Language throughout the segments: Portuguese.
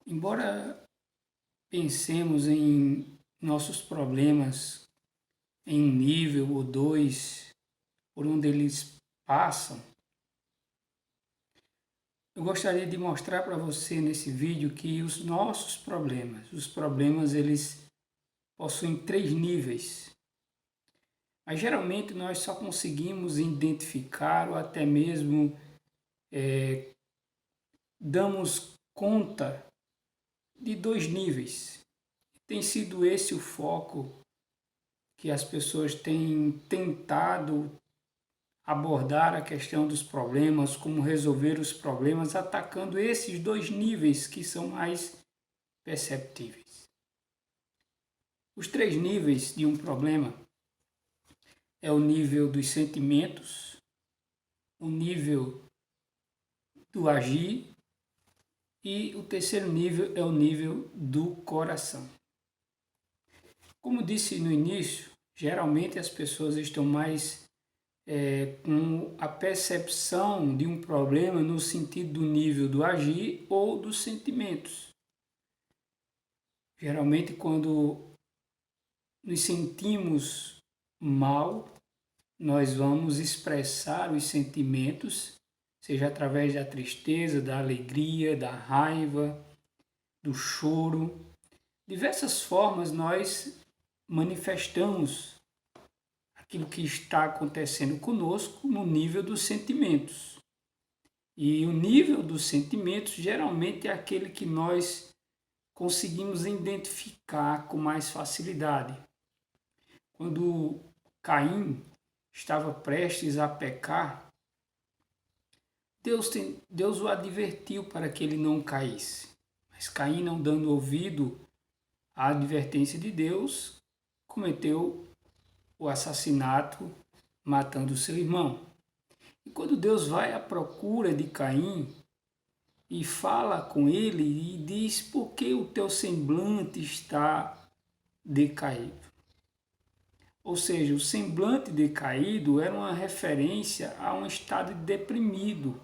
Embora pensemos em nossos problemas em um nível ou dois, por onde eles passam, eu gostaria de mostrar para você nesse vídeo que os nossos problemas, eles possuem três níveis. Mas geralmente nós só conseguimos identificar ou até mesmo damos conta de dois níveis. Tem sido esse o foco que as pessoas têm tentado abordar a questão dos problemas, como resolver os problemas, atacando esses dois níveis que são mais perceptíveis. Os três níveis de um problema é o nível dos sentimentos, o nível do agir e o terceiro nível é o nível do coração. Como disse no início, geralmente as pessoas estão mais com a percepção de um problema no sentido do nível do agir ou dos sentimentos. Geralmente, quando nos sentimos mal, nós vamos expressar os sentimentos, seja através da tristeza, da alegria, da raiva, do choro. Diversas formas nós manifestamos aquilo que está acontecendo conosco no nível dos sentimentos. E o nível dos sentimentos geralmente é aquele que nós conseguimos identificar com mais facilidade. Quando Caim estava prestes a pecar, Deus o advertiu para que ele não caísse. Mas Caim, não dando ouvido à advertência de Deus, cometeu o assassinato, matando seu irmão. E quando Deus vai à procura de Caim e fala com ele e diz: por que o teu semblante está decaído? Ou seja, o semblante decaído era uma referência a um estado deprimido.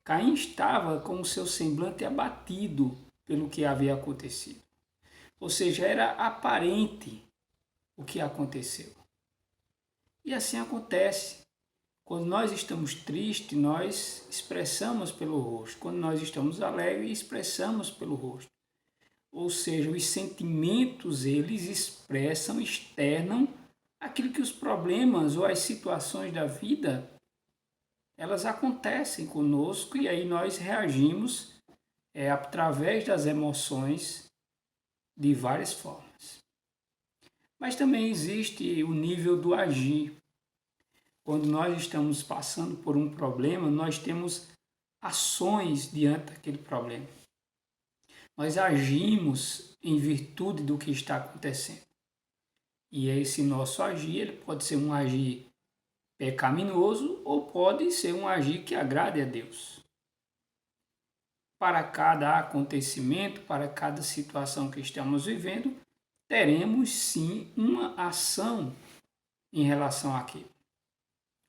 Caim estava com o seu semblante abatido pelo que havia acontecido. Ou seja, era aparente o que aconteceu. E assim acontece. Quando nós estamos tristes, nós expressamos pelo rosto. Quando nós estamos alegres, expressamos pelo rosto. Ou seja, os sentimentos, eles expressam, externam aquilo que os problemas ou as situações da vida, elas acontecem conosco e aí nós reagimos através das emoções de várias formas. Mas também existe o nível do agir. Quando nós estamos passando por um problema, nós temos ações diante daquele problema. Nós agimos em virtude do que está acontecendo. E esse nosso agir, ele pode ser um agir pecaminoso ou pode ser um agir que agrade a Deus. Para cada acontecimento, para cada situação que estamos vivendo, teremos sim uma ação em relação àquilo.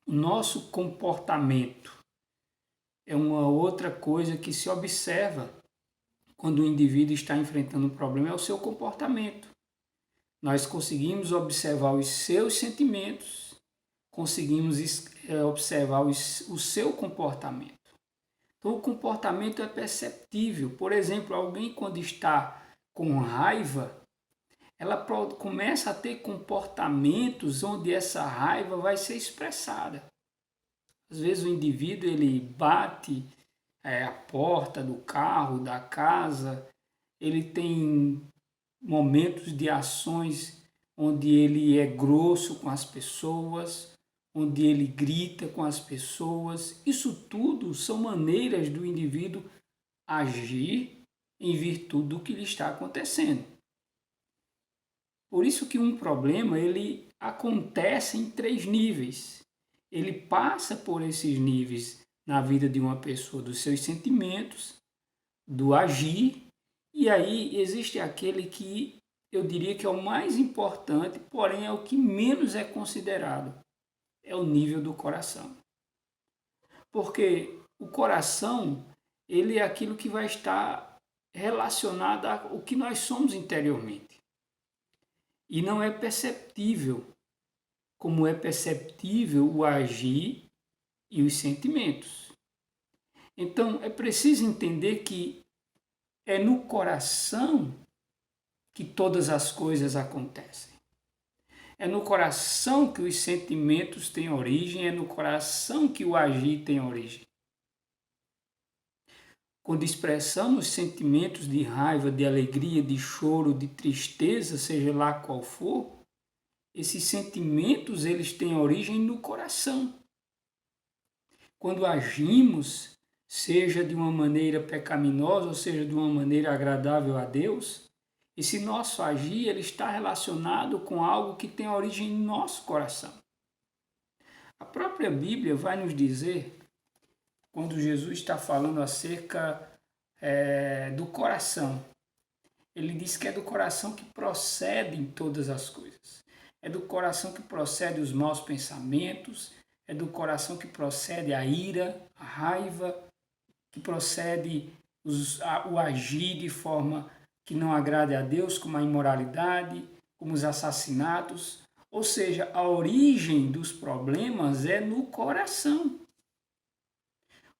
O nosso comportamento é uma outra coisa que se observa quando o indivíduo está enfrentando um problema, é o seu comportamento. Nós conseguimos observar os seus sentimentos, conseguimos observar o seu comportamento. Então, o comportamento é perceptível. Por exemplo, alguém quando está com raiva, ela começa a ter comportamentos onde essa raiva vai ser expressada. Às vezes o indivíduo ele bate a porta do carro, da casa, ele tem momentos de ações onde ele é grosso com as pessoas, onde ele grita com as pessoas. Isso tudo são maneiras do indivíduo agir em virtude do que lhe está acontecendo. Por isso que um problema ele acontece em três níveis. Ele passa por esses níveis na vida de uma pessoa, dos seus sentimentos, do agir, e aí existe aquele que eu diria que é o mais importante, porém é o que menos é considerado, é o nível do coração. Porque o coração, ele é aquilo que vai estar relacionada ao que nós somos interiormente. E não é perceptível, como é perceptível o agir e os sentimentos. Então, é preciso entender que é no coração que todas as coisas acontecem. É no coração que os sentimentos têm origem, é no coração que o agir tem origem. Quando expressamos sentimentos de raiva, de alegria, de choro, de tristeza, seja lá qual for, esses sentimentos eles têm origem no coração. Quando agimos, seja de uma maneira pecaminosa ou seja de uma maneira agradável a Deus, esse nosso agir ele está relacionado com algo que tem origem no nosso coração. A própria Bíblia vai nos dizer, quando Jesus está falando acerca do coração, ele diz que é do coração que procedem todas as coisas. É do coração que procedem os maus pensamentos, é do coração que procede a ira, a raiva, que procede o agir de forma que não agrade a Deus, como a imoralidade, como os assassinatos. Ou seja, a origem dos problemas é no coração.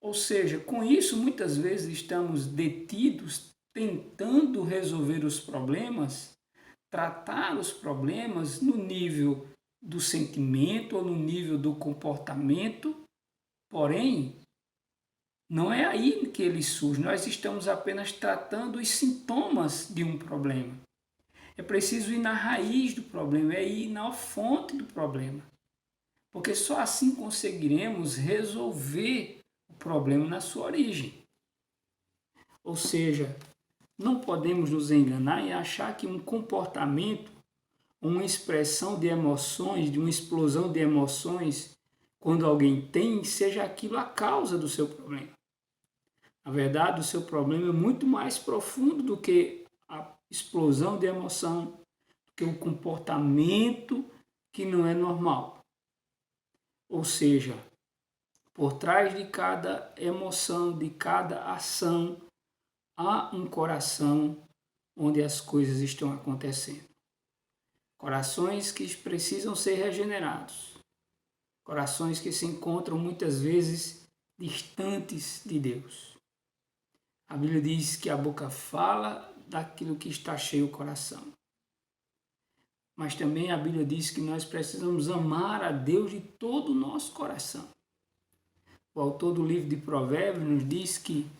Ou seja, com isso, muitas vezes estamos detidos tentando resolver os problemas, tratar os problemas no nível do sentimento ou no nível do comportamento, porém, não é aí que ele surge, nós estamos apenas tratando os sintomas de um problema. É preciso ir na raiz do problema, é ir na fonte do problema, porque só assim conseguiremos resolver o problema na sua origem. Ou seja, não podemos nos enganar e achar que um comportamento, uma expressão de emoções, de uma explosão de emoções, quando alguém tem, seja aquilo a causa do seu problema. Na verdade, o seu problema é muito mais profundo do que a explosão de emoção, do que o comportamento que não é normal. Ou seja, por trás de cada emoção, de cada ação, há um coração onde as coisas estão acontecendo. Corações que precisam ser regenerados. Corações que se encontram muitas vezes distantes de Deus. A Bíblia diz que a boca fala daquilo que está cheio o coração. Mas também a Bíblia diz que nós precisamos amar a Deus de todo o nosso coração. O autor do livro de Provérbios nos diz que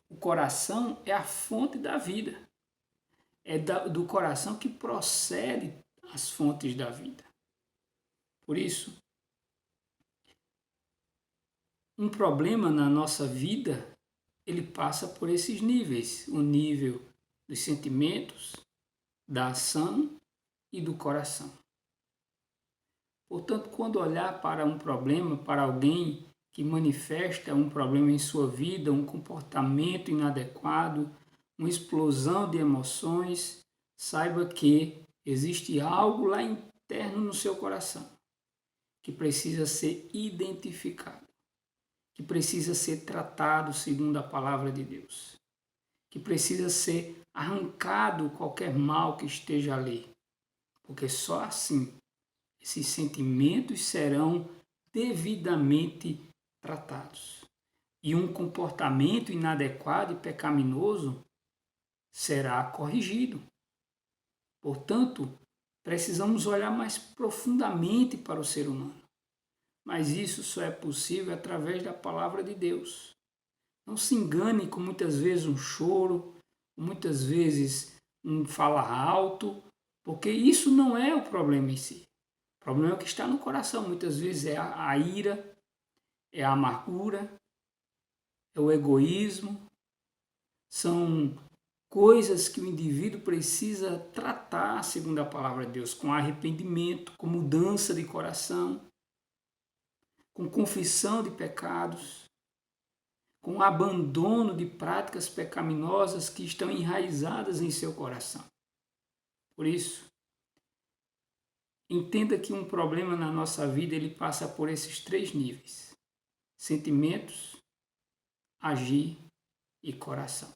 o coração é a fonte da vida. É do coração que procede as fontes da vida. Por isso, um problema na nossa vida, ele passa por esses níveis. O nível dos sentimentos, da ação e do coração. Portanto, quando olhar para um problema, para alguém que manifesta um problema em sua vida, um comportamento inadequado, uma explosão de emoções, saiba que existe algo lá interno no seu coração que precisa ser identificado, que precisa ser tratado segundo a palavra de Deus, que precisa ser arrancado qualquer mal que esteja ali, porque só assim esses sentimentos serão devidamente tratados. E um comportamento inadequado e pecaminoso será corrigido. Portanto, precisamos olhar mais profundamente para o ser humano. Mas isso só é possível através da palavra de Deus. Não se engane com muitas vezes um choro, muitas vezes um falar alto, porque isso não é o problema em si. O problema é o que está no coração. Muitas vezes é a ira, é a amargura, é o egoísmo. São coisas que o indivíduo precisa tratar, segundo a palavra de Deus, com arrependimento, com mudança de coração, com confissão de pecados, com abandono de práticas pecaminosas que estão enraizadas em seu coração. Por isso, entenda que um problema na nossa vida ele passa por esses 3 níveis: sentimentos, agir e coração.